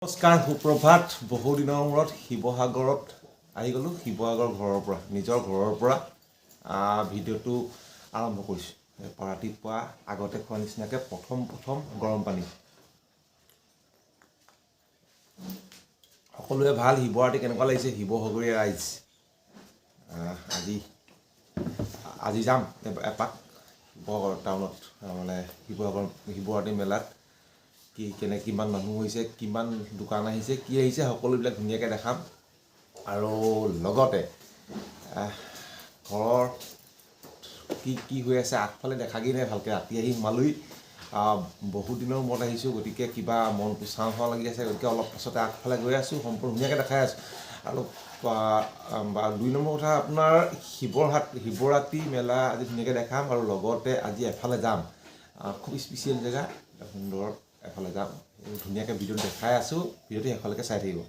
নমস্কাৰ সুপ্ৰভাত বহু দিনৰ মূৰত শিৱসাগৰত আহি গ'লোঁ শিৱসাগৰ ঘৰৰ পৰা নিজৰ ঘৰৰ পৰা ভিডিঅ'টো আৰম্ভ কৰিছোঁ ৰাতিপুৱা আগতে খোৱা নিচিনাকৈ প্ৰথম গৰম পানী সকলোৱে ভাল শিৱৰাতি কেনেকুৱা লাগিছে শিৱসাগৰীয়া ৰাইজ আজি যাম এপাক শিৱসাগৰ টাউনত মানে শিৱৰাতি মেলাত কিমান মানুহ হৈছে কিমান দোকান আহিছে কি আহিছে সকলোবিলাক ধুনীয়াকৈ দেখাম আৰু লগতে ঘৰৰ কি হৈ আছে আগফালে দেখাগৈ নাই ভালকৈ ৰাতি আহি সোমালোহি বহুত দিনৰ মূৰত আহিছোঁ গতিকে কিবা মনটো চাওঁ লাগি আছে গতিকে অলপ পাছতে আগফালে গৈ আছোঁ সম্পূৰ্ণ ধুনীয়াকৈ দেখাই আছোঁ আৰু 2 নম্বৰ কথা আপোনাৰ শিৱৰাতি মেলা আজি ধুনীয়াকৈ দেখাম আৰু লগতে আজি এফালে যাম খুব স্পেচিয়েল জেগা সুন্দৰ এফালে যাম ধুনীয়াকৈ ভিডিঅ'টো দেখাই আছোঁ ভিডিঅ'টো শেষলৈকে চাই থাকিব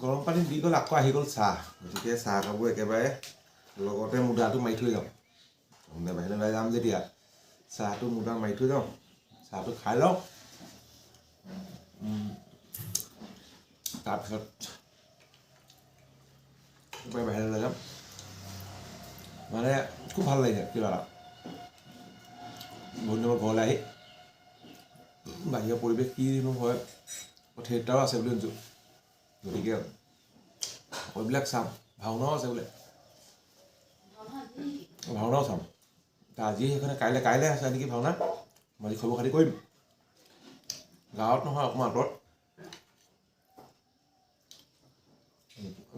গৰম পানী দি গ'ল আকৌ আহি গ'ল চাহ গতিকে চাহ কাপোৰ একেবাৰে লগতে মুদাটো মাৰি থৈ যাওঁ বাহিৰলৈ যাম যেতিয়া চাহটো মুদা মাৰি থৈ যাওঁ চাহটো খাই লওঁ তাৰপিছত বাহিৰলৈ যাম মানে খুব ভাল লাগিছে কিবা বহুত দিনৰ ঘৰলৈ আহি বাহিৰৰ পৰিৱেশ কিনো হয় থিয়েটাৰো আছে বুলি শুনিছোঁ গতিকে এইবিলাক চাম ভাওনাও আছে বোলে ভাওনাও চাম আজি সেইকাৰণে কাইলৈ আছে নেকি ভাওনা মই আজি খবৰ খাতি কৰিম গাঁৱত নহয় অকণমান আঁতৰত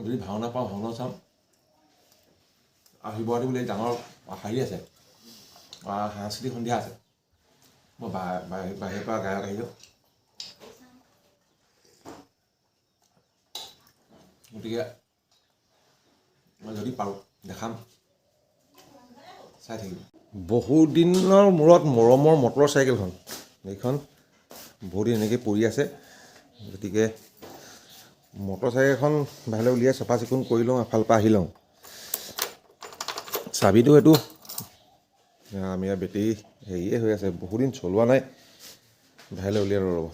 যদি ভাওনা পাওঁ ভাওনাও চাম আৰু শিৱৰাতি বুলি ডাঙৰ হেৰি আছে সাংস্কৃতিক সন্ধিয়া আছে মই বাহিৰৰ পৰা গায়ক আহিলোঁ গতিকে মই যদি পাৰোঁ দেখাম চাই থাকিম বহুত দিনৰ মূৰত মৰমৰ মটৰ চাইকেলখন এইখন বহুত দিন এনেকৈ পৰি আছে গতিকে মটৰ চাইকেলখন বাহিৰলৈ উলিয়াই চফা চিকুণ কৰি লওঁ এফালৰ পৰা আহি লওঁ চাবিটো এইটো আমি বেটেৰী হেৰিয়ে হৈ আছে বহুত দিন চলোৱা নাই বাহিৰলৈ উলিয়াই ৰ'ব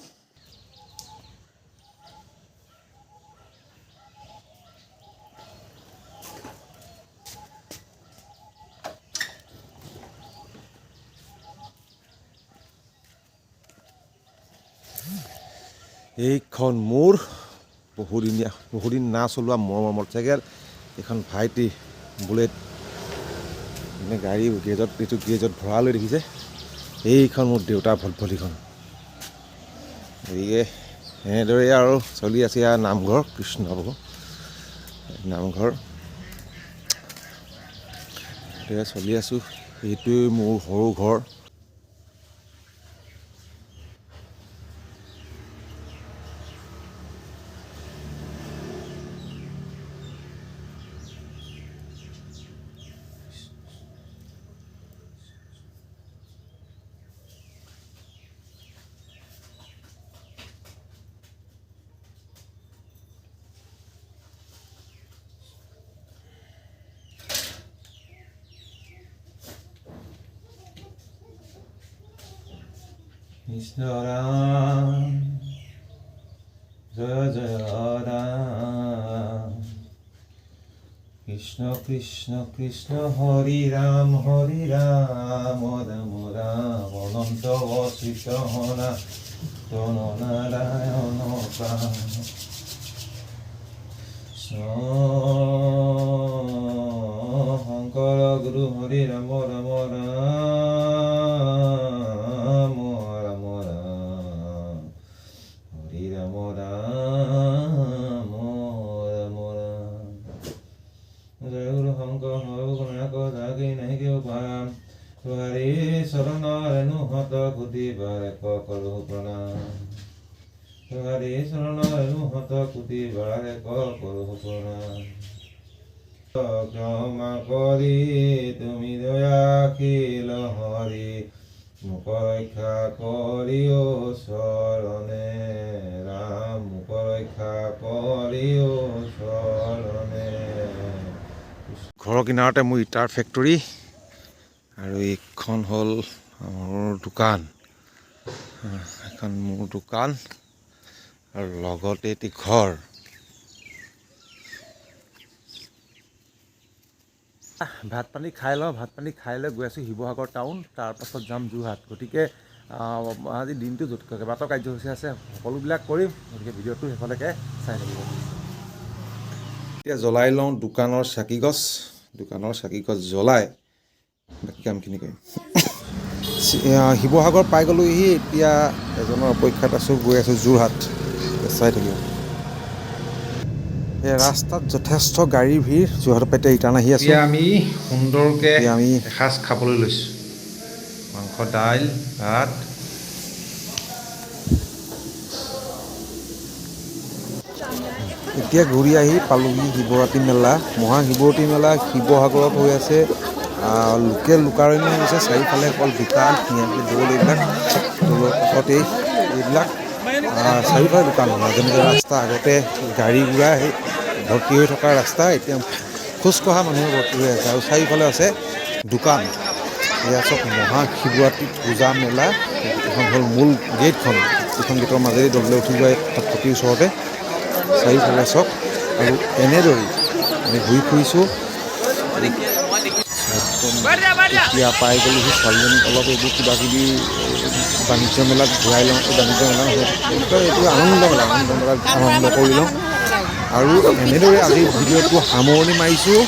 এইখন মোৰ বহুদিন না চলোৱা মৰমৰ মটৰচাইকেল এইখন ভাইটি বুলেট মানে গাড়ী গেৰেজত ভৰাই দেখিছে এইখন মোৰ দেউতাৰ ভটভটিখন গতিকে এনেদৰে আৰু চলি আছে ইয়াৰ নামঘৰ কৃষ্ণপ্ৰভু নামঘৰ গতিকে চলি আছোঁ এইটোৱে মোৰ সৰু ঘৰ কৃষ্ণ ৰাম জয় জয় ৰাম কৃষ্ণ কৃষ্ণ কৃষ্ণ হৰি ৰাম ৰাম ৰাম অনন্ত অচ্যুত হৰা জন নাৰায়ণ প্ৰাণ শংকৰ গুৰু হৰি ৰাম ৰাম শৰণ ৰেণু হত কুটি বাৰে কৰো প্ৰণাম হৰি শৰণ ৰেণু হত কুটি বাৰে কৰো প্ৰণাম ক্ষমা কৰি তুমি দয়াশীল হৰি মোক ৰক্ষা কৰিও চৰণে ৰাম মোক ৰক্ষা কৰিও চৰণে ঘৰৰ কিনাৰতে মোৰ ইটাৰ ফেক্টৰী আৰু এইখন হ'ল মোৰ দোকান এখন মোৰ দোকান আৰু লগতে এটি ঘৰ। ভাত পানী খাই লওঁ, ভাত পানী খাই লৈ গৈ আছোঁ শিৱসাগৰ টাউন, তাৰপাছত যাম যোৰহাট। গতিকে আজি দিনটো কেইবাটাও কাৰ্যসূচী আছে, সকলোবিলাক কৰিম। গতিকে ভিডিঅ'টো শেষলৈকে চাই থাকিব। এতিয়া জ্বলাই লওঁ দোকানৰ চাকিগছ জ্বলাই বাকী কামখিনি কৰিম। শিৱসাগৰ পাই গ'লোহি, এতিয়া এজনৰ অপেক্ষাত আছোঁ, গৈ আছোঁ যোৰহাট। চাই থাকিব। এই ৰাস্তাত যথেষ্ট গাড়ীৰ ভিৰ, যোৰহাটৰ পৰা এতিয়া ৰিটাৰ্ণ আহি আছোঁ। এতিয়া আমি সুন্দৰকৈ এসাঁজ খাবলৈ লৈছোঁ। মাংস, দাইল, ভাত। এতিয়া ঘূৰি আহি পালোহি শিৱৰাত্ৰি মেলা। মহাশিৱৰাত্ৰি মেলা শিৱসাগৰত হৈ আছে। লোকেল লোকাৰণ্য হৈছে, চাৰিওফালে অকল দোকান, দৌল, এইবিলাক দৌলৰ কাষতেই এইবিলাক চাৰিওফালে দোকান। যেনেকৈ ৰাস্তা আগতে গাড়ী ঘোঁৰা ভৰ্তি হৈ থকা ৰাস্তা, এতিয়া খোজকঢ়া মানুহে ভৰ্তি হৈ আছে, আৰু চাৰিওফালে আছে দোকান। এয়া চব মহাশিৱৰাত্ৰি পূজা মেলা। এখন হ'ল মূল গেটখন, এইখন গেটৰ মাজেদি দললৈ উঠি যায় প্ৰতিৰ ওচৰতে। চাৰিওফালে চব, আৰু এনেদৰেই আমি ঘূৰি ফুৰিছোঁ। এতিয়া পাই গ'লোহি ছোৱালীজনীক অলপ এইবোৰ কিবাকিবি বাণিজ্য মেলাত ঘূৰাই লওঁ। বাণিজ্য মেলা এইটো আনন্দ মেলাত আনন্দ কৰি লওঁ। আৰু এনেদৰে আজিৰ ভিডিঅ'টো সামৰণি মাৰিছোঁ।